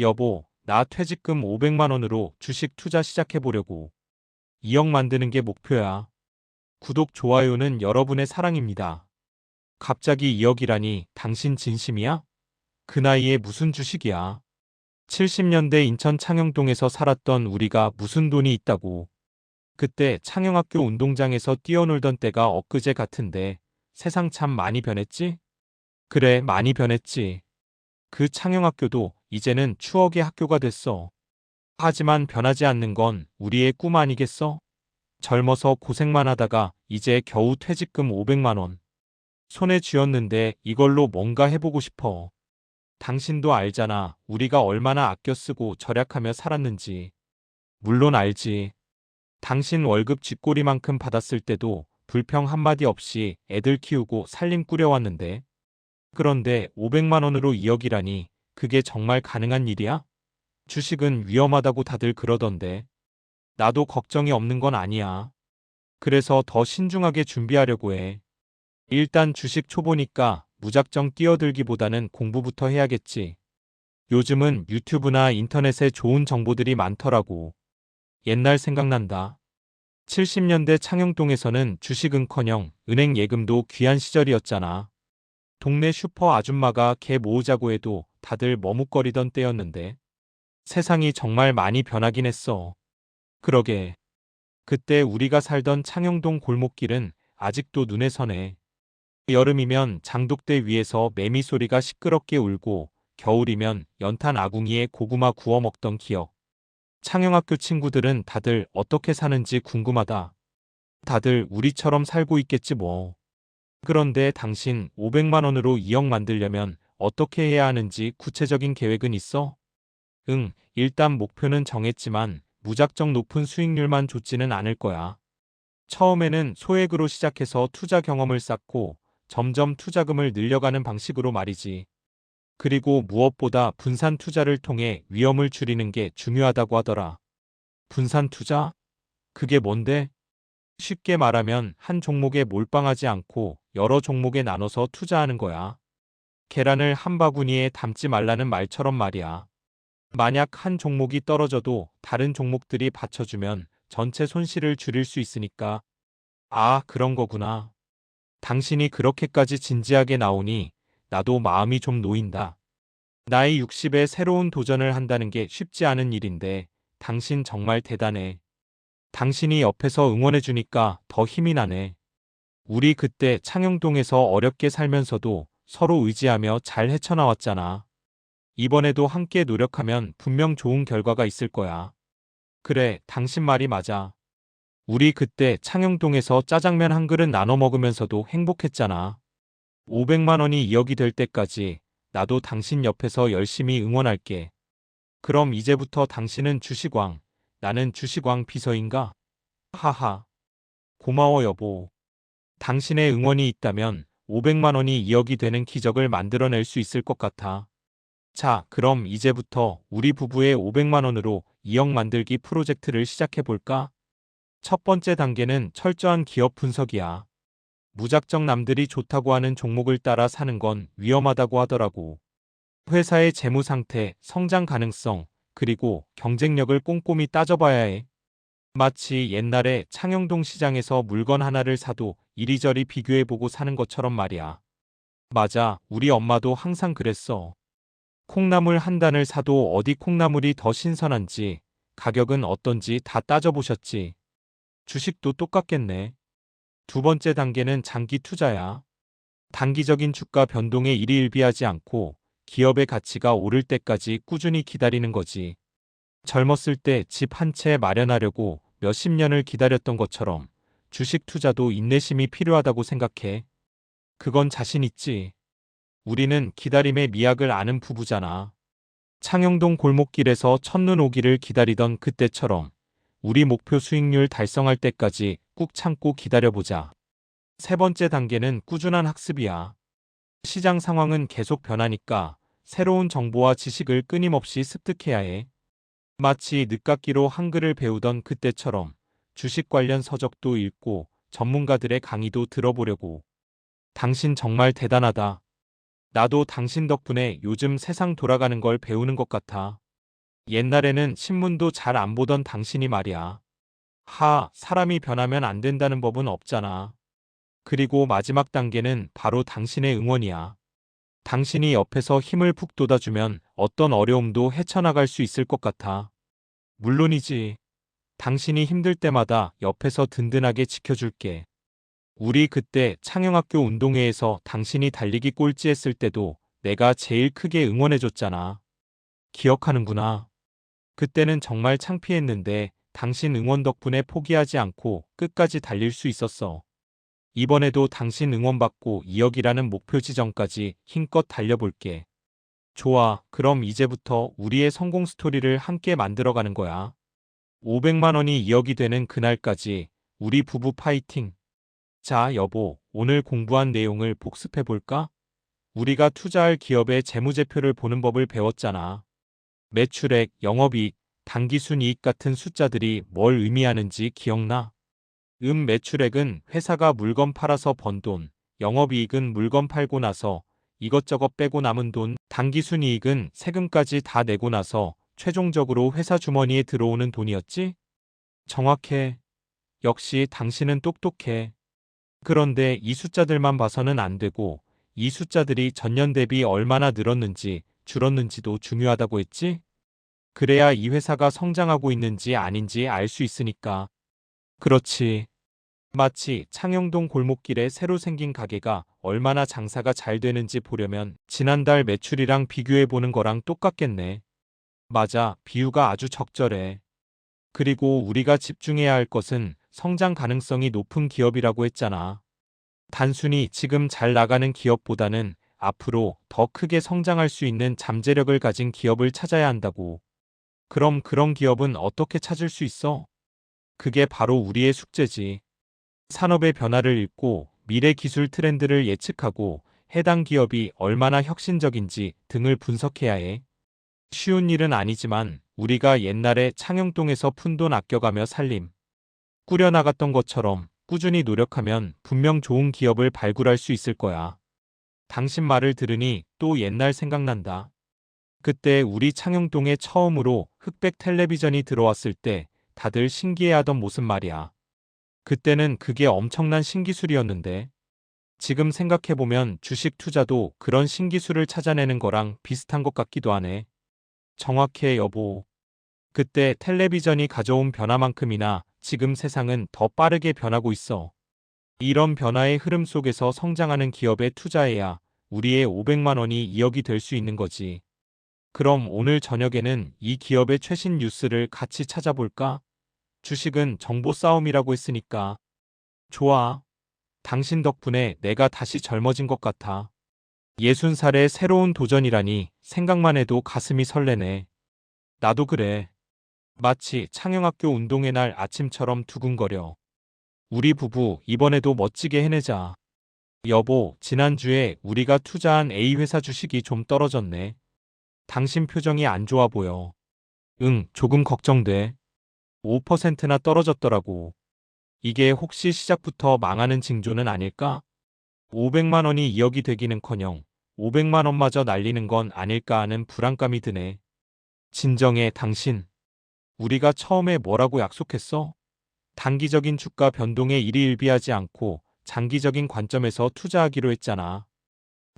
여보, 나 퇴직금 500만 원으로 주식 투자 시작해보려고. 2억 만드는 게 목표야. 구독, 좋아요는 여러분의 사랑입니다. 갑자기 2억이라니 당신 진심이야? 그 나이에 무슨 주식이야? 70년대 인천 창녕동에서 살았던 우리가 무슨 돈이 있다고. 그때 창녕학교 운동장에서 뛰어놀던 때가 엊그제 같은데 세상 참 많이 변했지? 그래, 많이 변했지. 그 창녕학교도 이제는 추억의 학교가 됐어. 하지만 변하지 않는 건 우리의 꿈 아니겠어? 젊어서 고생만 하다가 이제 겨우 퇴직금 500만 원. 손에 쥐었는데 이걸로 뭔가 해보고 싶어. 당신도 알잖아. 우리가 얼마나 아껴 쓰고 절약하며 살았는지. 물론 알지. 당신 월급 쥐꼬리만큼 받았을 때도 불평 한마디 없이 애들 키우고 살림 꾸려왔는데. 그런데 500만 원으로 2억이라니 그게 정말 가능한 일이야? 주식은 위험하다고 다들 그러던데. 나도 걱정이 없는 건 아니야. 그래서 더 신중하게 준비하려고 해. 일단 주식 초보니까 무작정 뛰어들기보다는 공부부터 해야겠지. 요즘은 유튜브나 인터넷에 좋은 정보들이 많더라고. 옛날 생각난다. 70년대 창녕동에서는 주식은커녕 은행 예금도 귀한 시절이었잖아. 동네 슈퍼 아줌마가 개 모으자고 해도 다들 머뭇거리던 때였는데. 세상이 정말 많이 변하긴 했어. 그러게. 그때 우리가 살던 창녕동 골목길은 아직도 눈에 선해. 여름이면 장독대 위에서 매미 소리가 시끄럽게 울고 겨울이면 연탄 아궁이에 고구마 구워 먹던 기억. 창녕학교 친구들은 다들 어떻게 사는지 궁금하다. 다들 우리처럼 살고 있겠지 뭐. 그런데 당신 500만 원으로 2억 만들려면 어떻게 해야 하는지 구체적인 계획은 있어? 응, 일단 목표는 정했지만 무작정 높은 수익률만 줬지는 않을 거야. 처음에는 소액으로 시작해서 투자 경험을 쌓고 점점 투자금을 늘려가는 방식으로 말이지. 그리고 무엇보다 분산 투자를 통해 위험을 줄이는 게 중요하다고 하더라. 분산 투자? 그게 뭔데? 쉽게 말하면 한 종목에 몰빵하지 않고 여러 종목에 나눠서 투자하는 거야. 계란을 한 바구니에 담지 말라는 말처럼 말이야. 만약 한 종목이 떨어져도 다른 종목들이 받쳐주면 전체 손실을 줄일 수 있으니까. 아, 그런 거구나. 당신이 그렇게까지 진지하게 나오니 나도 마음이 좀 놓인다. 나이 60에 새로운 도전을 한다는 게 쉽지 않은 일인데 당신 정말 대단해. 당신이 옆에서 응원해주니까 더 힘이 나네. 우리 그때 창녕동에서 어렵게 살면서도 서로 의지하며 잘 헤쳐나왔잖아. 이번에도 함께 노력하면 분명 좋은 결과가 있을 거야. 그래, 당신 말이 맞아. 우리 그때 창녕동에서 짜장면 한 그릇 나눠 먹으면서도 행복했잖아. 500만 원이 2억이 될 때까지 나도 당신 옆에서 열심히 응원할게. 그럼 이제부터 당신은 주식왕, 나는 주식왕 비서인가? 하하. 고마워 여보. 당신의 응원이 있다면 500만 원이 2억이 되는 기적을 만들어낼 수 있을 것 같아. 자, 그럼 이제부터 우리 부부의 500만 원으로 2억 만들기 프로젝트를 시작해 볼까? 첫 번째 단계는 철저한 기업 분석이야. 무작정 남들이 좋다고 하는 종목을 따라 사는 건 위험하다고 하더라고. 회사의 재무 상태, 성장 가능성, 그리고 경쟁력을 꼼꼼히 따져봐야 해. 마치 옛날에 창녕동 시장에서 물건 하나를 사도 이리저리 비교해보고 사는 것처럼 말이야. 맞아, 우리 엄마도 항상 그랬어. 콩나물 한 단을 사도 어디 콩나물이 더 신선한지, 가격은 어떤지 다 따져보셨지. 주식도 똑같겠네. 두 번째 단계는 장기 투자야. 단기적인 주가 변동에 일희일비하지 않고 기업의 가치가 오를 때까지 꾸준히 기다리는 거지. 젊었을 때 집 한 채 마련하려고 몇십 년을 기다렸던 것처럼 주식 투자도 인내심이 필요하다고 생각해. 그건 자신 있지. 우리는 기다림의 미학을 아는 부부잖아. 창녕동 골목길에서 첫눈 오기를 기다리던 그때처럼 우리 목표 수익률 달성할 때까지 꾹 참고 기다려보자. 세 번째 단계는 꾸준한 학습이야. 시장 상황은 계속 변하니까 새로운 정보와 지식을 끊임없이 습득해야 해. 마치 늦깎이로 한글을 배우던 그때처럼 주식 관련 서적도 읽고 전문가들의 강의도 들어보려고. 당신 정말 대단하다. 나도 당신 덕분에 요즘 세상 돌아가는 걸 배우는 것 같아. 옛날에는 신문도 잘 안 보던 당신이 말이야. 사람이 변하면 안 된다는 법은 없잖아. 그리고 마지막 단계는 바로 당신의 응원이야. 당신이 옆에서 힘을 푹 돋아주면 어떤 어려움도 헤쳐나갈 수 있을 것 같아. 물론이지. 당신이 힘들 때마다 옆에서 든든하게 지켜줄게. 우리 그때 창영학교 운동회에서 당신이 달리기 꼴찌했을 때도 내가 제일 크게 응원해줬잖아. 기억하는구나. 그때는 정말 창피했는데 당신 응원 덕분에 포기하지 않고 끝까지 달릴 수 있었어. 이번에도 당신 응원받고 2억이라는 목표 지점까지 힘껏 달려볼게. 좋아, 그럼 이제부터 우리의 성공 스토리를 함께 만들어가는 거야. 500만 원이 2억이 되는 그날까지 우리 부부 파이팅! 자, 여보, 오늘 공부한 내용을 복습해볼까? 우리가 투자할 기업의 재무제표를 보는 법을 배웠잖아. 매출액, 영업이익, 당기순이익 같은 숫자들이 뭘 의미하는지 기억나? 매출액은 회사가 물건 팔아서 번 돈, 영업이익은 물건 팔고 나서 이것저것 빼고 남은 돈, 당기순이익은 세금까지 다 내고 나서 최종적으로 회사 주머니에 들어오는 돈이었지? 정확해. 역시 당신은 똑똑해. 그런데 이 숫자들만 봐서는 안 되고 이 숫자들이 전년 대비 얼마나 늘었는지 줄었는지도 중요하다고 했지? 그래야 이 회사가 성장하고 있는지 아닌지 알 수 있으니까. 그렇지. 마치 창영동 골목길에 새로 생긴 가게가 얼마나 장사가 잘 되는지 보려면 지난달 매출이랑 비교해 보는 거랑 똑같겠네. 맞아, 비유가 아주 적절해. 그리고 우리가 집중해야 할 것은 성장 가능성이 높은 기업이라고 했잖아. 단순히 지금 잘 나가는 기업보다는 앞으로 더 크게 성장할 수 있는 잠재력을 가진 기업을 찾아야 한다고. 그럼 그런 기업은 어떻게 찾을 수 있어? 그게 바로 우리의 숙제지. 산업의 변화를 읽고 미래 기술 트렌드를 예측하고 해당 기업이 얼마나 혁신적인지 등을 분석해야 해. 쉬운 일은 아니지만 우리가 옛날에 창영동에서 푼돈 아껴가며 살림 꾸려나갔던 것처럼 꾸준히 노력하면 분명 좋은 기업을 발굴할 수 있을 거야. 당신 말을 들으니 또 옛날 생각난다. 그때 우리 창영동에 처음으로 흑백 텔레비전이 들어왔을 때 다들 신기해하던 모습 말이야. 그때는 그게 엄청난 신기술이었는데 지금 생각해보면 주식 투자도 그런 신기술을 찾아내는 거랑 비슷한 것 같기도 하네. 정확해, 여보. 그때 텔레비전이 가져온 변화만큼이나 지금 세상은 더 빠르게 변하고 있어. 이런 변화의 흐름 속에서 성장하는 기업에 투자해야 우리의 500만 원이 2억이 될 수 있는 거지. 그럼 오늘 저녁에는 이 기업의 최신 뉴스를 같이 찾아볼까? 주식은 정보 싸움이라고 했으니까. 좋아. 당신 덕분에 내가 다시 젊어진 것 같아. 60살의 새로운 도전이라니 생각만 해도 가슴이 설레네. 나도 그래. 마치 창영학교 운동회 날 아침처럼 두근거려. 우리 부부 이번에도 멋지게 해내자. 여보, 지난주에 우리가 투자한 A회사 주식이 좀 떨어졌네. 당신 표정이 안 좋아 보여. 응, 조금 걱정돼. 5%나 떨어졌더라고. 이게 혹시 시작부터 망하는 징조는 아닐까? 500만 원이 2억이 되기는커녕 500만 원마저 날리는 건 아닐까 하는 불안감이 드네. 진정해, 당신. 우리가 처음에 뭐라고 약속했어? 단기적인 주가 변동에 일희일비하지 않고 장기적인 관점에서 투자하기로 했잖아.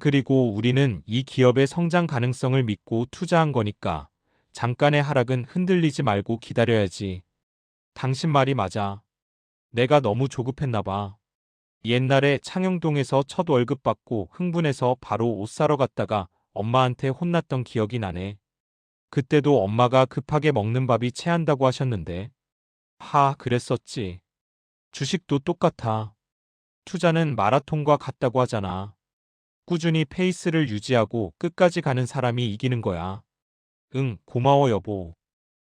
그리고 우리는 이 기업의 성장 가능성을 믿고 투자한 거니까 잠깐의 하락은 흔들리지 말고 기다려야지. 당신 말이 맞아. 내가 너무 조급했나 봐. 옛날에 창영동에서 첫 월급 받고 흥분해서 바로 옷 사러 갔다가 엄마한테 혼났던 기억이 나네. 그때도 엄마가 급하게 먹는 밥이 체한다고 하셨는데. 그랬었지. 주식도 똑같아. 투자는 마라톤과 같다고 하잖아. 꾸준히 페이스를 유지하고 끝까지 가는 사람이 이기는 거야. 응, 고마워 여보.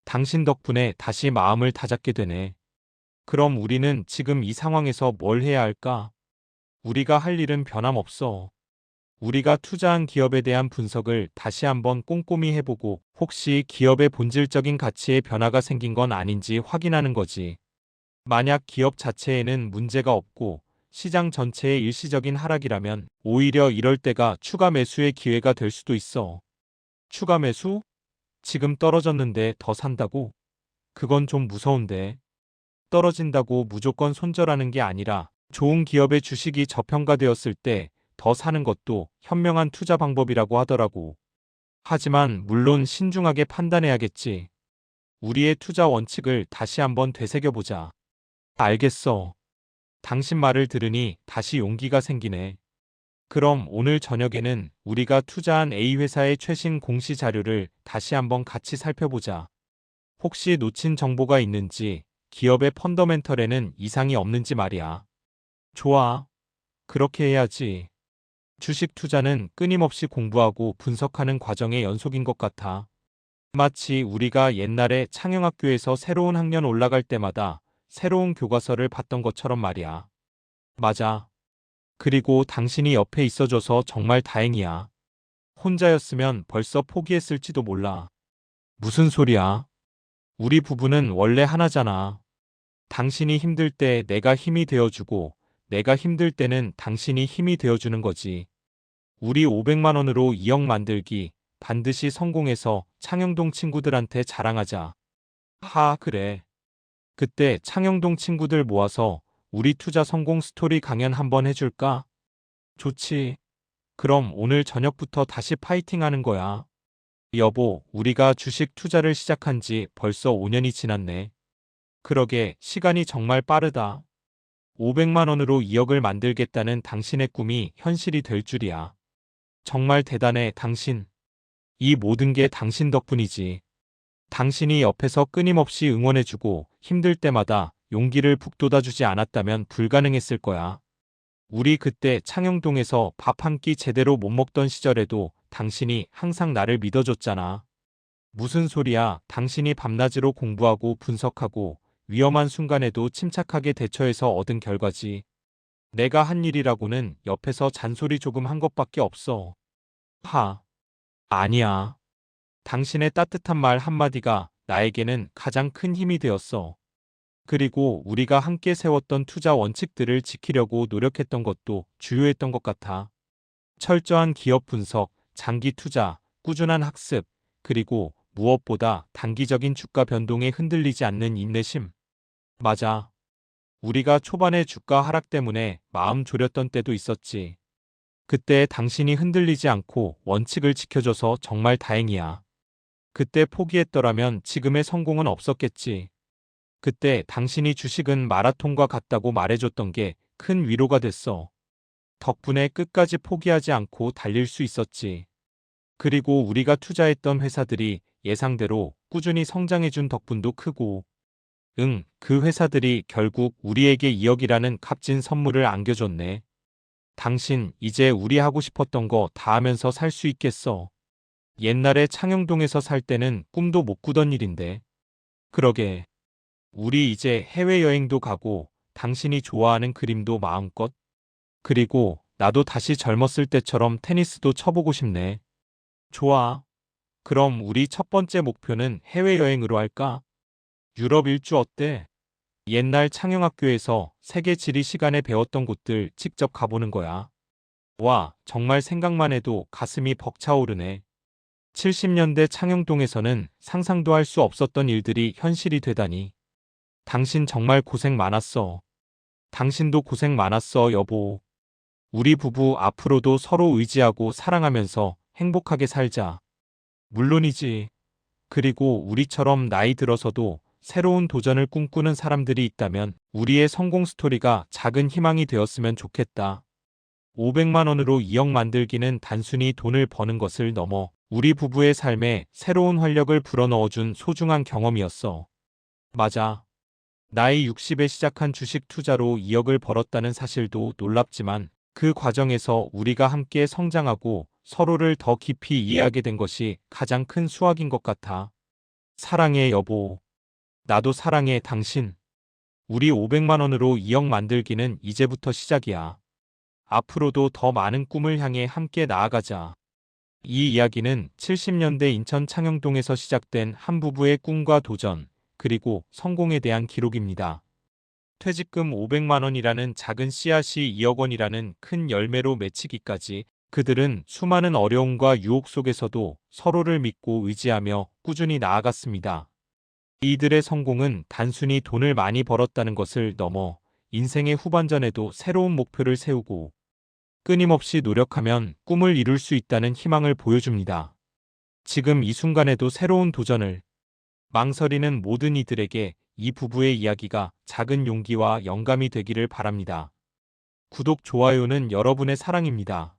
당신 덕분에 다시 마음을 다잡게 되네. 그럼 우리는 지금 이 상황에서 뭘 해야 할까? 우리가 할 일은 변함없어. 우리가 투자한 기업에 대한 분석을 다시 한번 꼼꼼히 해보고 혹시 기업의 본질적인 가치에 변화가 생긴 건 아닌지 확인하는 거지. 만약 기업 자체에는 문제가 없고 시장 전체의 일시적인 하락이라면 오히려 이럴 때가 추가 매수의 기회가 될 수도 있어. 추가 매수? 지금 떨어졌는데 더 산다고? 그건 좀 무서운데. 떨어진다고 무조건 손절하는 게 아니라 좋은 기업의 주식이 저평가되었을 때 더 사는 것도 현명한 투자 방법이라고 하더라고. 하지만 물론 신중하게 판단해야겠지. 우리의 투자 원칙을 다시 한번 되새겨보자. 알겠어. 당신 말을 들으니 다시 용기가 생기네. 그럼 오늘 저녁에는 우리가 투자한 A 회사의 최신 공시 자료를 다시 한번 같이 살펴보자. 혹시 놓친 정보가 있는지, 기업의 펀더멘털에는 이상이 없는지 말이야. 좋아. 그렇게 해야지. 주식 투자는 끊임없이 공부하고 분석하는 과정의 연속인 것 같아. 마치 우리가 옛날에 창영학교에서 새로운 학년 올라갈 때마다 새로운 교과서를 봤던 것처럼 말이야. 맞아. 그리고 당신이 옆에 있어줘서 정말 다행이야. 혼자였으면 벌써 포기했을지도 몰라. 무슨 소리야? 우리 부부는 원래 하나잖아. 당신이 힘들 때 내가 힘이 되어주고, 내가 힘들 때는 당신이 힘이 되어주는 거지. 우리 500만 원으로 2억 만들기 반드시 성공해서 창영동 친구들한테 자랑하자. 그래. 그때 창영동 친구들 모아서 우리 투자 성공 스토리 강연 한번 해줄까? 좋지. 그럼 오늘 저녁부터 다시 파이팅 하는 거야. 여보, 우리가 주식 투자를 시작한 지 벌써 5년이 지났네. 그러게, 시간이 정말 빠르다. 500만 원으로 2억을 만들겠다는 당신의 꿈이 현실이 될 줄이야. 정말 대단해, 당신. 이 모든 게 당신 덕분이지. 당신이 옆에서 끊임없이 응원해주고 힘들 때마다 용기를 북돋아주지 않았다면 불가능했을 거야. 우리 그때 창영동에서 밥 한 끼 제대로 못 먹던 시절에도 당신이 항상 나를 믿어줬잖아. 무슨 소리야, 당신이 밤낮으로 공부하고 분석하고 위험한 순간에도 침착하게 대처해서 얻은 결과지. 내가 한 일이라고는 옆에서 잔소리 조금 한 것밖에 없어. 아니야. 당신의 따뜻한 말 한마디가 나에게는 가장 큰 힘이 되었어. 그리고 우리가 함께 세웠던 투자 원칙들을 지키려고 노력했던 것도 주요했던 것 같아. 철저한 기업 분석, 장기 투자, 꾸준한 학습, 그리고 무엇보다 단기적인 주가 변동에 흔들리지 않는 인내심. 맞아. 우리가 초반에 주가 하락 때문에 마음 졸였던 때도 있었지. 그때 당신이 흔들리지 않고 원칙을 지켜줘서 정말 다행이야. 그때 포기했더라면 지금의 성공은 없었겠지. 그때 당신이 주식은 마라톤과 같다고 말해줬던 게 큰 위로가 됐어. 덕분에 끝까지 포기하지 않고 달릴 수 있었지. 그리고 우리가 투자했던 회사들이 예상대로 꾸준히 성장해준 덕분도 크고, 그 회사들이 결국 우리에게 2억이라는 값진 선물을 안겨줬네. 당신, 이제 우리 하고 싶었던 거 다 하면서 살 수 있겠어. 옛날에 창영동에서 살 때는 꿈도 못 꾸던 일인데. 그러게. 우리 이제 해외여행도 가고 당신이 좋아하는 그림도 마음껏. 그리고 나도 다시 젊었을 때처럼 테니스도 쳐보고 싶네. 좋아. 그럼 우리 첫 번째 목표는 해외여행으로 할까? 유럽 일주 어때? 옛날 창영학교에서 세계 지리 시간에 배웠던 곳들 직접 가보는 거야. 와, 정말 생각만 해도 가슴이 벅차오르네. 70년대 창영동에서는 상상도 할 수 없었던 일들이 현실이 되다니. 당신 정말 고생 많았어. 당신도 고생 많았어, 여보. 우리 부부 앞으로도 서로 의지하고 사랑하면서 행복하게 살자. 물론이지. 그리고 우리처럼 나이 들어서도 새로운 도전을 꿈꾸는 사람들이 있다면 우리의 성공 스토리가 작은 희망이 되었으면 좋겠다. 500만 원으로 2억 만들기는 단순히 돈을 버는 것을 넘어 우리 부부의 삶에 새로운 활력을 불어넣어준 소중한 경험이었어. 맞아. 나이 60에 시작한 주식 투자로 2억을 벌었다는 사실도 놀랍지만 그 과정에서 우리가 함께 성장하고 서로를 더 깊이 이해하게 된 것이 가장 큰 수확인 것 같아. 사랑해, 여보. 나도 사랑해, 당신. 우리 500만 원으로 2억 만들기는 이제부터 시작이야. 앞으로도 더 많은 꿈을 향해 함께 나아가자. 이 이야기는 70년대 인천 창영동에서 시작된 한 부부의 꿈과 도전, 그리고 성공에 대한 기록입니다. 퇴직금 500만 원이라는 작은 씨앗이 2억 원이라는 큰 열매로 맺히기까지 그들은 수많은 어려움과 유혹 속에서도 서로를 믿고 의지하며 꾸준히 나아갔습니다. 이들의 성공은 단순히 돈을 많이 벌었다는 것을 넘어 인생의 후반전에도 새로운 목표를 세우고 끊임없이 노력하면 꿈을 이룰 수 있다는 희망을 보여줍니다. 지금 이 순간에도 새로운 도전을 망설이는 모든 이들에게 이 부부의 이야기가 작은 용기와 영감이 되기를 바랍니다. 구독, 좋아요는 여러분의 사랑입니다.